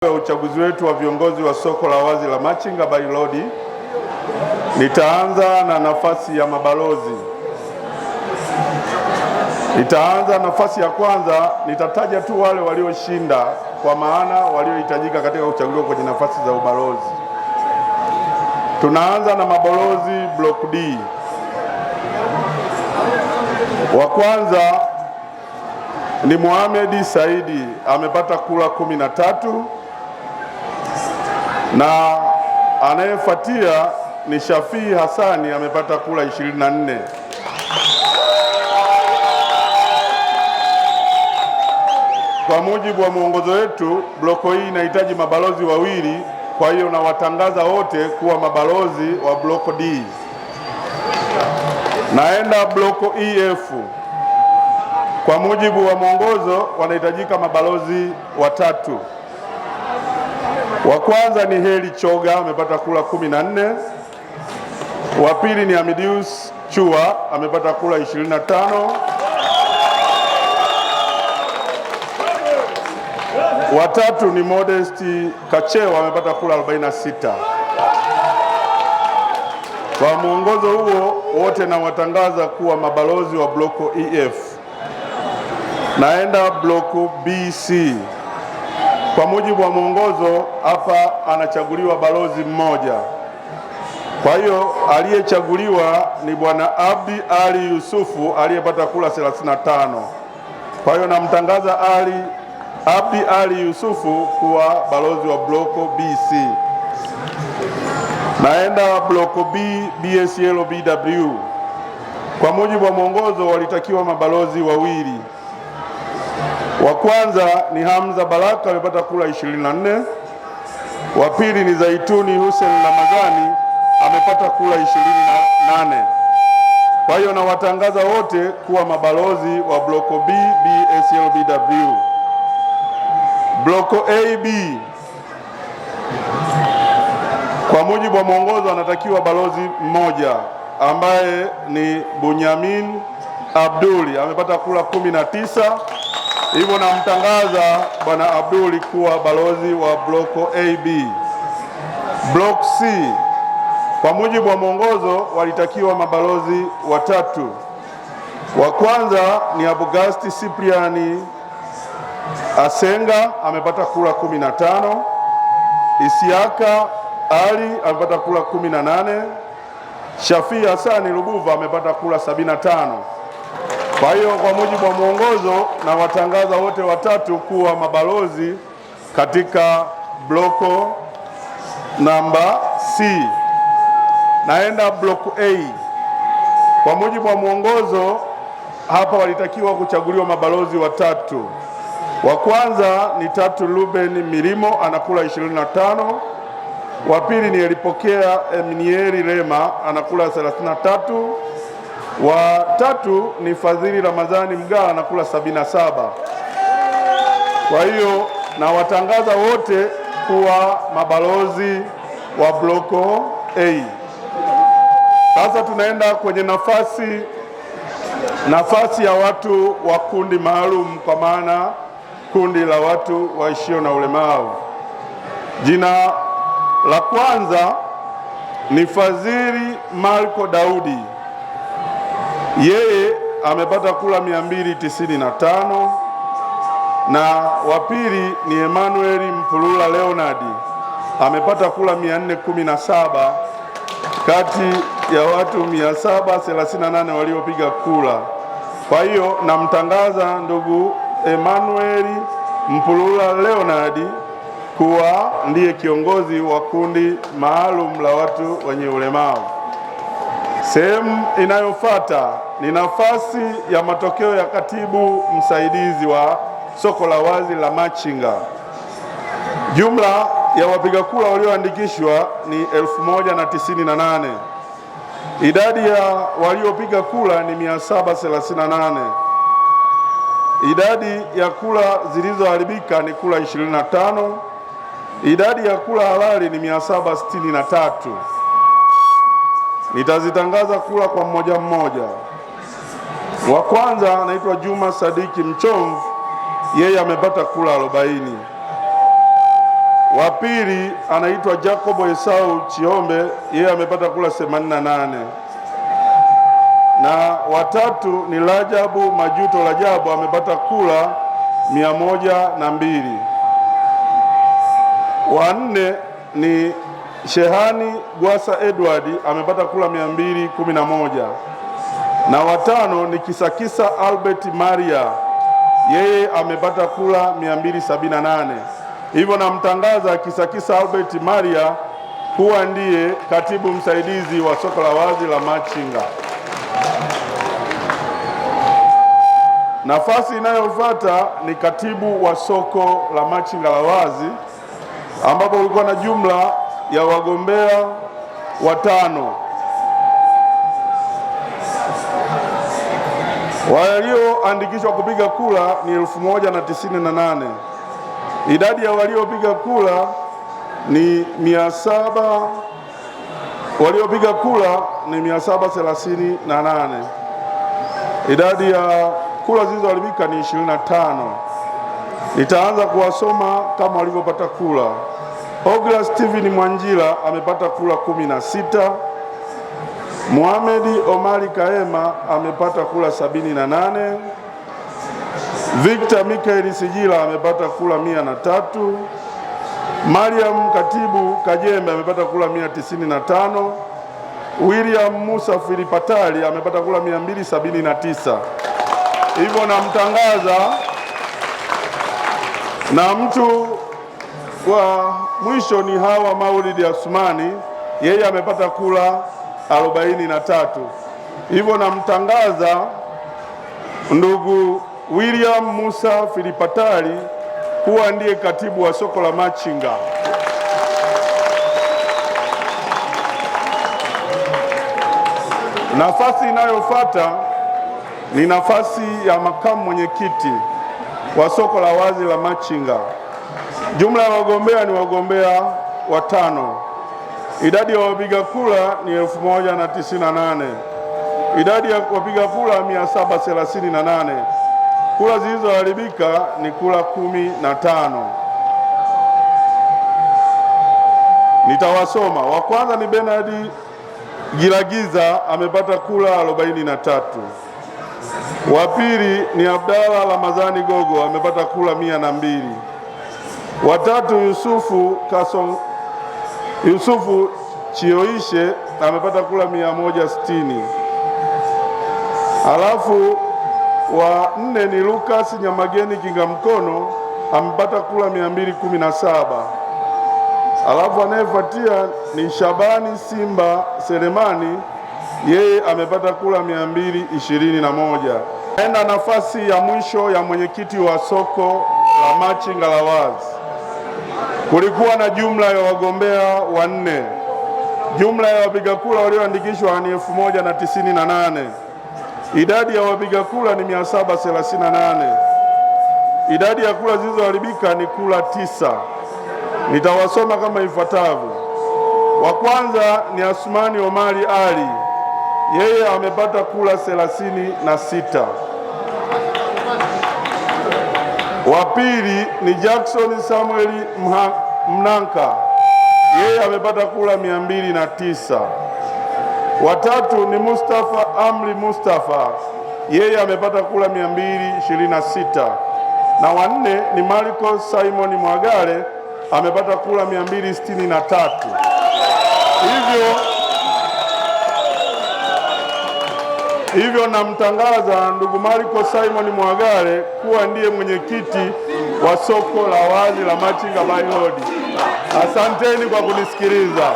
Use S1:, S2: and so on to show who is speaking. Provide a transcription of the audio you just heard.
S1: Ya uchaguzi wetu wa viongozi wa soko la wazi la Machinga Bailodi, nitaanza na nafasi ya mabalozi. Nitaanza nafasi ya kwanza, nitataja tu wale walioshinda kwa maana waliohitajika katika kuchaguliwa kwenye nafasi za ubalozi. Tunaanza na mabalozi Block D. Wa kwanza ni Mohamed Saidi, amepata kura 13, na anayefuatia ni Shafii Hassani, amepata kura 24. Kwa mujibu wa mwongozo wetu, bloko hii inahitaji mabalozi wawili, kwa hiyo nawatangaza wote kuwa mabalozi wa bloko D. Naenda bloko EF. Kwa mujibu wa mwongozo wanahitajika mabalozi watatu. Wa kwanza ni Heri Choga, amepata kura 14. Wa pili ni Amidius Chua, amepata kura 25. Wa tatu ni Modesti Kachewa, amepata kura 46. Kwa mwongozo huo wote nawatangaza kuwa mabalozi wa bloko EF. Naenda bloko BC. Kwa mujibu wa mwongozo hapa anachaguliwa balozi mmoja. Kwa hiyo aliyechaguliwa ni Bwana Abdi Ali Yusufu aliyepata kura 35. Kwa hiyo namtangaza Abdi Ali Yusufu kuwa balozi wa bloko BC. Naenda bloko B, BSL BW. Kwa mujibu wa mwongozo walitakiwa mabalozi wawili. Wa kwanza ni Hamza Baraka, amepata kura 24. Wa pili ni Zaituni Hussein Ramadhani, amepata kura 28. Kwa hiyo nawatangaza wote kuwa mabalozi wa bloko B, BSL BW. Bloko AB. Kwa mujibu wa mwongozo anatakiwa balozi mmoja ambaye ni Bunyamin Abduli, amepata kura 19. Hivyo namtangaza Bwana Abduli kuwa balozi wa bloko AB. Block C. Kwa mujibu wa mwongozo walitakiwa mabalozi watatu. Wa kwanza ni Abugasti Cypriani Asenga, amepata kura 15. Isiaka Ali amepata kura 18. Shafii Hassani Lubuva amepata kura 75. Kwa hiyo kwa mujibu wa mwongozo na watangaza wote watatu kuwa mabalozi katika bloko namba C. Naenda bloko A. Kwa mujibu wa mwongozo hapa walitakiwa kuchaguliwa mabalozi watatu. Wa kwanza ni Tatu Ruben Milimo, ana kura 25. Wa pili ni Elipokea Eminieri Rema, ana kura 33. Wa tatu ni Fadhili Ramadhani Mgala, ana kura 77. Kwa hiyo na watangaza wote kuwa mabalozi wa bloko A. Sasa tunaenda kwenye nafasi ya watu wa kundi maalum, kwa maana kundi la watu waishio na ulemavu. Jina la kwanza ni Fadhili Marco Daudi, yeye amepata kura 295, na wa pili ni Emmanuel Mpulula Leonard, amepata kura 417 kati ya watu 738 waliopiga kura. Kwa hiyo namtangaza ndugu Emmanuel Mpulula Leonard kuwa ndiye kiongozi wa kundi maalum la watu wenye ulemavu. Sehemu inayofuata ni nafasi ya matokeo ya katibu msaidizi wa soko la wazi la Machinga. Jumla ya wapiga kura walioandikishwa ni 1098. Idadi ya waliopiga kura ni 738. Idadi ya kura zilizoharibika ni kura 25. Idadi ya kura halali ni 763. Nitazitangaza kura kwa mmoja mmoja. Wa kwanza anaitwa Juma Sadiki Mchomvu, yeye amepata kura 40. Wa pili anaitwa Jacobo Esau Chiombe, yeye amepata kura 88. Na watatu ni Rajabu Majuto Rajabu, amepata kura 102. Wa nne ni Shehani Gwasa Edward, amepata kura 211. Na watano ni Kisakisa Albert Maria, yeye amepata kura 278. Hivyo namtangaza Kisakisa Albert Maria kuwa ndiye katibu msaidizi wa soko la wazi la Machinga. Nafasi inayofuata ni katibu wa soko la Machinga la wazi, ambapo ulikuwa na jumla ya wagombea 5. Walioandikishwa kupiga kura ni 1098. Idadi ya waliopiga kura ni 700, waliopiga kura ni 738. Idadi ya kura zilizoharibika ni 25. Nitaanza kuwasoma kama walivyopata kura. Ogla Steven Mwanjila amepata kura 16. Muhamedi Omari Kaema amepata kura 78. Victor Mikaeli Sijila amepata kura 103. Mariam Katibu Kajembe amepata kura 195. William Musa Filipatali amepata kura 279. Hivyo namtangaza, na mtu wa mwisho ni Hawa Maulidi Asumani, yeye amepata kura 43. Hivyo namtangaza ndugu William Musa Filipatali kuwa ndiye katibu wa soko la Machinga. Nafasi inayofuata ni nafasi ya makamu mwenyekiti wa soko la wazi la Machinga. Jumla ya wagombea ni wagombea 5. Idadi ya wapiga kura ni 1098. Idadi ya wapiga kura 738. Kura zilizoharibika ni kura 15. Nitawasoma. Wa kwanza ni Bernard Gilagiza, amepata kura 43. Wa pili ni Abdalla Ramadhani Gogo, amepata kura 102. Wa tatu Yusufu Chioishe, amepata kura 160. Alafu wa 4 ni Lucas Nyamageni Kingamkono, amepata kura 217. Alafu anayefuatia ni Shabani Simba Selemani, yeye amepata kura 221. Naenda nafasi ya mwisho ya mwenyekiti wa soko la Machinga la wazi. Kulikuwa na jumla ya wagombea 4. Jumla ya wapiga kura walioandikishwa ni 1098. Idadi ya wapiga kura ni 738. Idadi ya kura zilizoharibika ni kura 9. Nitawasoma kama ifuatavyo. Wa kwanza ni Asmani Omari Ali, yeye amepata kura 36. Wa pili ni Jackson Samuel Mnanka, yeye amepata kura 209. Wa tatu ni Mustafa Amri Mustafa, yeye amepata kura 226. Na wa 4 ni Marco Simon Mwagale, amepata kura 263. Hivyo namtangaza ndugu Marco Simon Mwagale kuwa ndiye mwenyekiti wa soko la wazi la Machinga by Road. Asanteni kwa kunisikiliza.